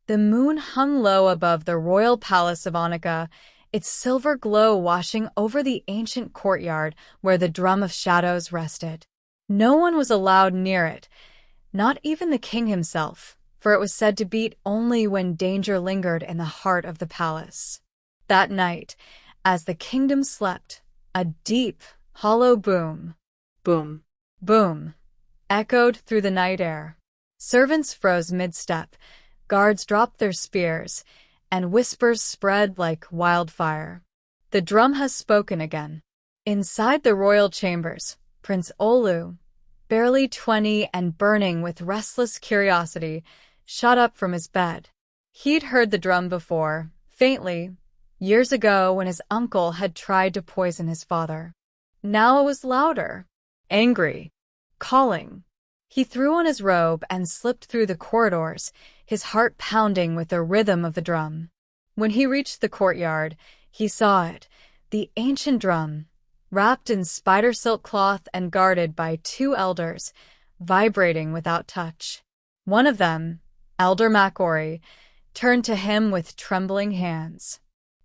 The moon hung low above the royal palace of Onika, its silver glow washing over the ancient courtyard where the drum of shadows rested. No one was allowed near it, not even the king himself, for it was said to beat only when danger lingered in the heart of the palace. That night, as the kingdom slept, a deep, hollow boom, Boom. boom, echoed through the night air. Servants froze mid-step, guards dropped their spears, and whispers spread like wildfire. The drum has spoken again. Inside the royal chambers, Prince Olu, barely 20 and burning with restless curiosity, shot up from his bed. He'd heard the drum before, faintly, years ago when his uncle had tried to poison his father. Now it was louder, angry, calling. He threw on his robe and slipped through the corridors, his heart pounding with the rhythm of the drum. When he reached the courtyard, he saw it, the ancient drum, wrapped in spider silk cloth and guarded by 2 elders, vibrating without touch. One of them, Elder Makori, turned to him with trembling hands.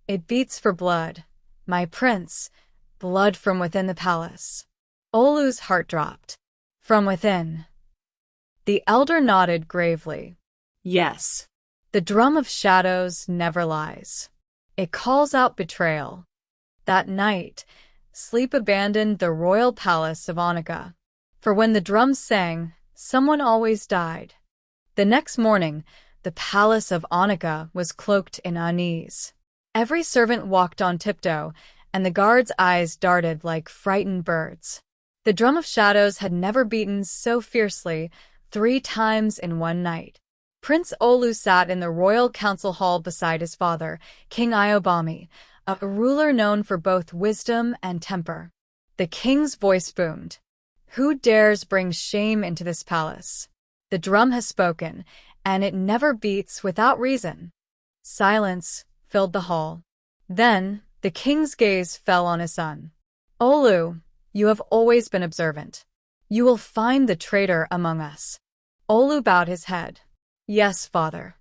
"It beats for blood, my prince, blood from within the palace." Olu's heart dropped. "From within." The elder nodded gravely. Yes. "The drum of shadows never lies. It calls out betrayal." That night, sleep abandoned the royal palace of Onika. For when the drums sang, someone always died. The next morning, the palace of Onika was cloaked in unease. Every servant walked on tiptoe, and the guards' eyes darted like frightened birds. The drum of shadows had never beaten so fiercely, 3 times in one night. Prince Olu sat in the royal council hall beside his father, King Iobami, a ruler known for both wisdom and temper. The king's voice boomed. "Who dares bring shame into this palace? The drum has spoken, and it never beats without reason." Silence filled the hall. Then the king's gaze fell on his son. "Olu, you have always been observant. You will find the traitor among us." Olu bowed his head. "Yes, father."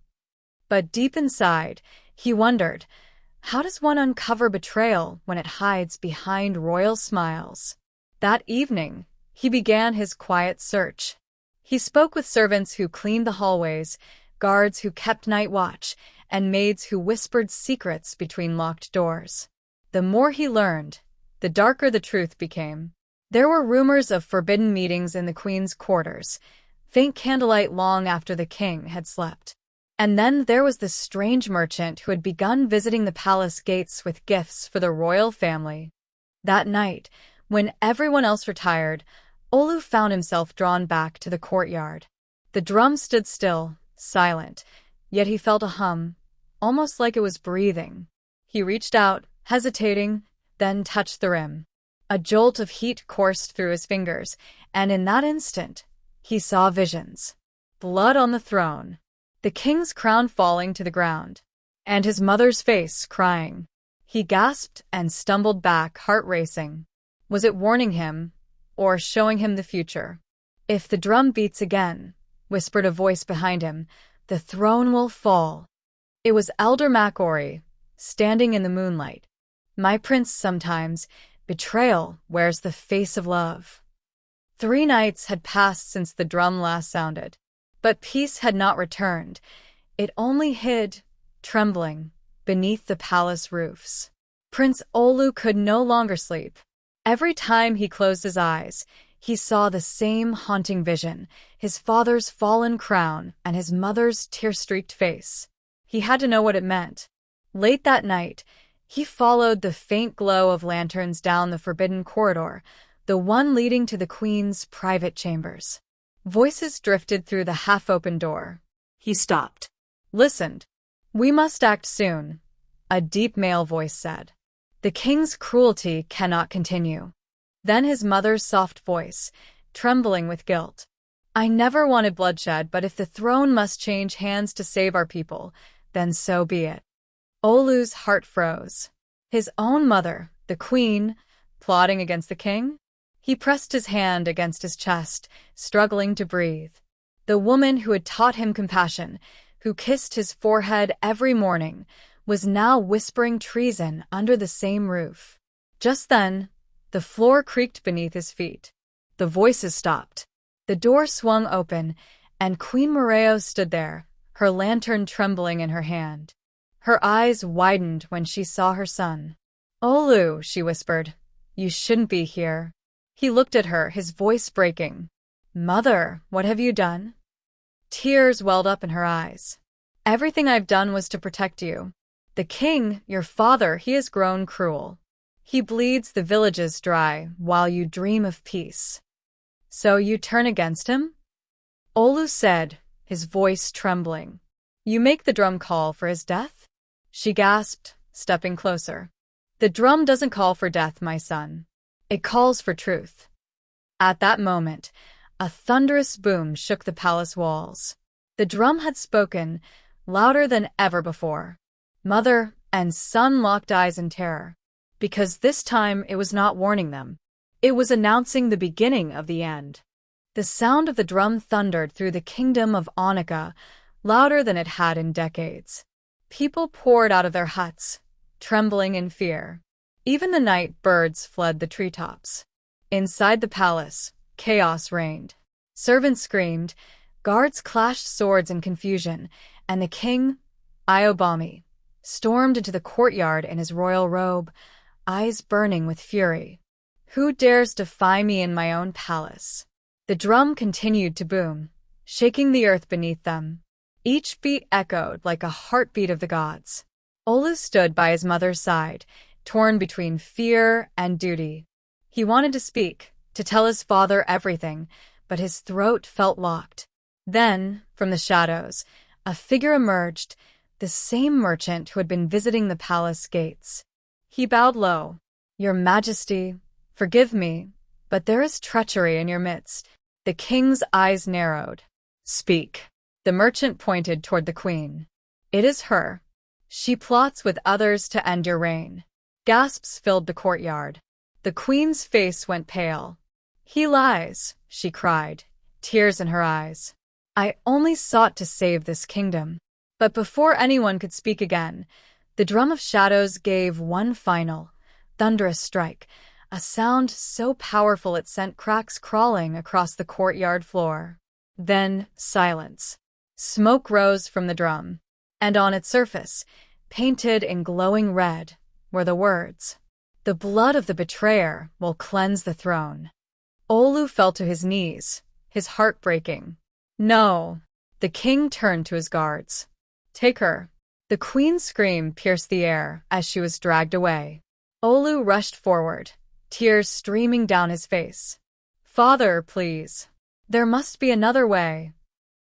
But deep inside, he wondered, how does one uncover betrayal when it hides behind royal smiles? That evening, he began his quiet search. He spoke with servants who cleaned the hallways, guards who kept night watch, and maids who whispered secrets between locked doors. The more he learned, the darker the truth became. There were rumors of forbidden meetings in the queen's quarters, faint candlelight long after the king had slept. And then there was the strange merchant who had begun visiting the palace gates with gifts for the royal family. That night, when everyone else retired, Olu found himself drawn back to the courtyard. The drum stood still, silent, yet he felt a hum, almost like it was breathing. He reached out, hesitating, then touched the rim. A jolt of heat coursed through his fingers, and in that instant, he saw visions. Blood on the throne, the king's crown falling to the ground, and his mother's face crying. He gasped and stumbled back, heart racing. Was it warning him, or showing him the future? "If the drum beats again," whispered a voice behind him, "the throne will fall." It was Elder Makori, standing in the moonlight. "My prince, sometimes betrayal wears the face of love." 3 nights had passed since the drum last sounded, but peace had not returned. It only hid, trembling, beneath the palace roofs. Prince Olu could no longer sleep. Every time he closed his eyes, he saw the same haunting vision, his father's fallen crown and his mother's tear-streaked face. He had to know what it meant. Late that night, he followed the faint glow of lanterns down the forbidden corridor, the one leading to the queen's private chambers. Voices drifted through the half-open door. He stopped. "Listened. We must act soon," a deep male voice said. "The king's cruelty cannot continue." Then his mother's soft voice, trembling with guilt. "I never wanted bloodshed, but if the throne must change hands to save our people, then so be it." Olu's heart froze. His own mother, the queen, plotting against the king? He pressed his hand against his chest, struggling to breathe. The woman who had taught him compassion, who kissed his forehead every morning, was now whispering treason under the same roof. Just then, the floor creaked beneath his feet. The voices stopped. The door swung open, and Queen Morayo stood there, her lantern trembling in her hand. Her eyes widened when she saw her son. "Olu," she whispered, "you shouldn't be here." He looked at her, his voice breaking. "Mother, what have you done?" Tears welled up in her eyes. "Everything I've done was to protect you. The king, your father, he has grown cruel. He bleeds the villages dry while you dream of peace. So you turn against him?" Olu said, his voice trembling. "You make the drum call for his death?" She gasped, stepping closer. "The drum doesn't call for death, my son. It calls for truth." At that moment, a thunderous boom shook the palace walls. The drum had spoken, louder than ever before. Mother and son locked eyes in terror, because this time it was not warning them. It was announcing the beginning of the end. The sound of the drum thundered through the kingdom of Onika, louder than it had in decades. People poured out of their huts, trembling in fear. Even the night birds fled the treetops. Inside the palace, chaos reigned. Servants screamed, guards clashed swords in confusion, and the king, Iobami, stormed into the courtyard in his royal robe, eyes burning with fury. "Who dares defy me in my own palace?" The drum continued to boom, shaking the earth beneath them. Each beat echoed like a heartbeat of the gods. Olu stood by his mother's side, torn between fear and duty. He wanted to speak, to tell his father everything, but his throat felt locked. Then, from the shadows, a figure emerged, the same merchant who had been visiting the palace gates. He bowed low. "Your Majesty, forgive me, but there is treachery in your midst." The king's eyes narrowed. "Speak." The merchant pointed toward the queen. "It is her. She plots with others to end your reign." Gasps filled the courtyard. The queen's face went pale. "He lies," she cried, tears in her eyes. "I only sought to save this kingdom." But before anyone could speak again, the drum of shadows gave one final, thunderous strike, a sound so powerful it sent cracks crawling across the courtyard floor. Then silence. Smoke rose from the drum, and on its surface, painted in glowing red, were the words, "The blood of the betrayer will cleanse the throne." Olu fell to his knees, his heart breaking. "No!" The king turned to his guards. "Take her." The queen's scream pierced the air as she was dragged away. Olu rushed forward, tears streaming down his face. "Father, please. There must be another way."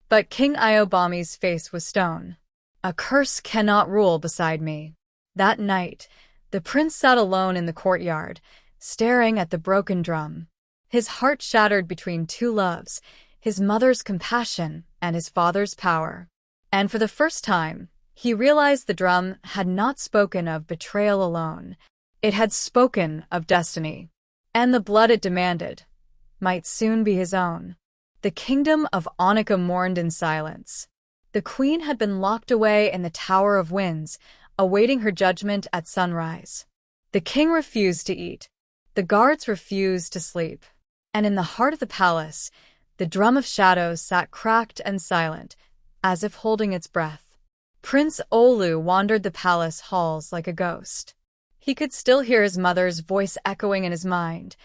But King Iobami's face was stone. "A curse cannot rule beside me." That night, the prince sat alone in the courtyard, staring at the broken drum. His heart shattered between two loves, his mother's compassion and his father's power. And for the first time, he realized the drum had not spoken of betrayal alone. It had spoken of destiny. And the blood it demanded might soon be his own. The kingdom of Onika mourned in silence. The queen had been locked away in the Tower of Winds, awaiting her judgment at sunrise. The king refused to eat. The guards refused to sleep. And in the heart of the palace, the drum of shadows sat cracked and silent, as if holding its breath. Prince Olu wandered the palace halls like a ghost. He could still hear his mother's voice echoing in his mind.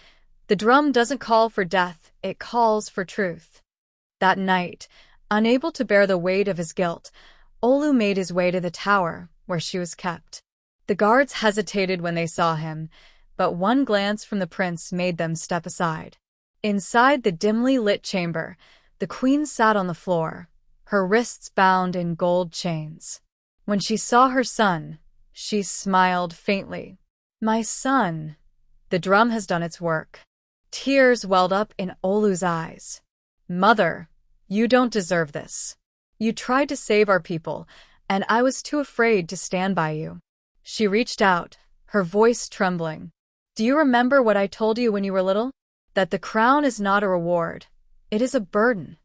The drum doesn't call for death, it calls for truth. That night, unable to bear the weight of his guilt, Olu made his way to the tower where she was kept. The guards hesitated when they saw him, but one glance from the prince made them step aside. Inside the dimly lit chamber, the queen sat on the floor, her wrists bound in gold chains. When she saw her son, she smiled faintly. "My son, the drum has done its work." Tears welled up in Olu's eyes. "Mother, you don't deserve this. You tried to save our people, and I was too afraid to stand by you." She reached out, her voice trembling. "Do you remember what I told you when you were little? That the crown is not a reward. It is a burden."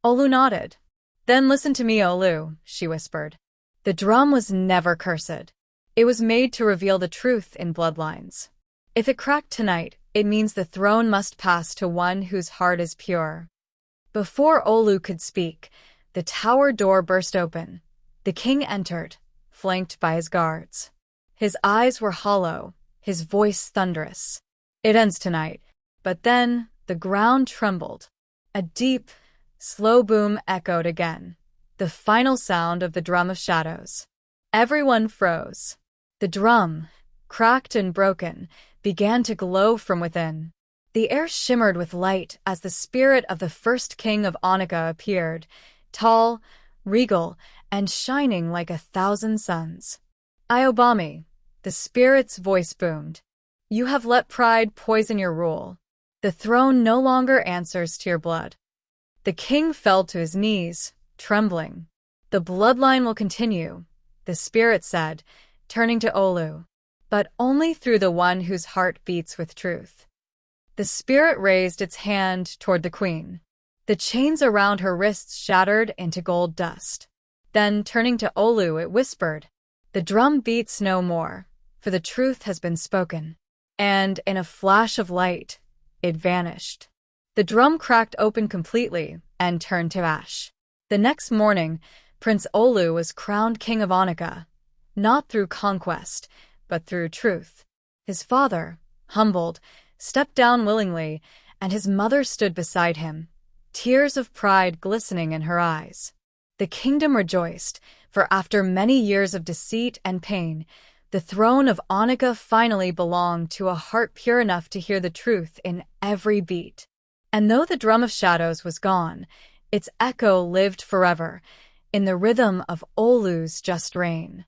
Olu nodded. Then listen to me, Olu, she whispered. The drum was never cursed. It was made to reveal the truth in bloodlines. If it cracked tonight, it means the throne must pass to one whose heart is pure. Before Olu could speak, the tower door burst open. The king entered, flanked by his guards. His eyes were hollow, his voice thunderous. It ends tonight. But then the ground trembled. A deep, slow boom echoed again, the final sound of the drum of shadows. Everyone froze. The drum, cracked and broken, began to glow from within. The air shimmered with light as the spirit of the first king of Onika appeared, tall, regal, and shining like 1,000 suns. Iobami, the spirit's voice boomed. You have let pride poison your rule. The throne no longer answers to your blood. The king fell to his knees, trembling. The bloodline will continue, the spirit said, turning to Olu, but only through the one whose heart beats with truth. The spirit raised its hand toward the queen. The chains around her wrists shattered into gold dust. Then, turning to Olu, it whispered, "The drum beats no more, for the truth has been spoken." And, in a flash of light, it vanished. The drum cracked open completely and turned to ash. The next morning, Prince Olu was crowned king of Onika, not through conquest, but through truth. His father, humbled, stepped down willingly, and his mother stood beside him, tears of pride glistening in her eyes. The kingdom rejoiced, for after many years of deceit and pain, the throne of Onika finally belonged to a heart pure enough to hear the truth in every beat. And though the drum of shadows was gone, its echo lived forever, in the rhythm of Olu's just reign.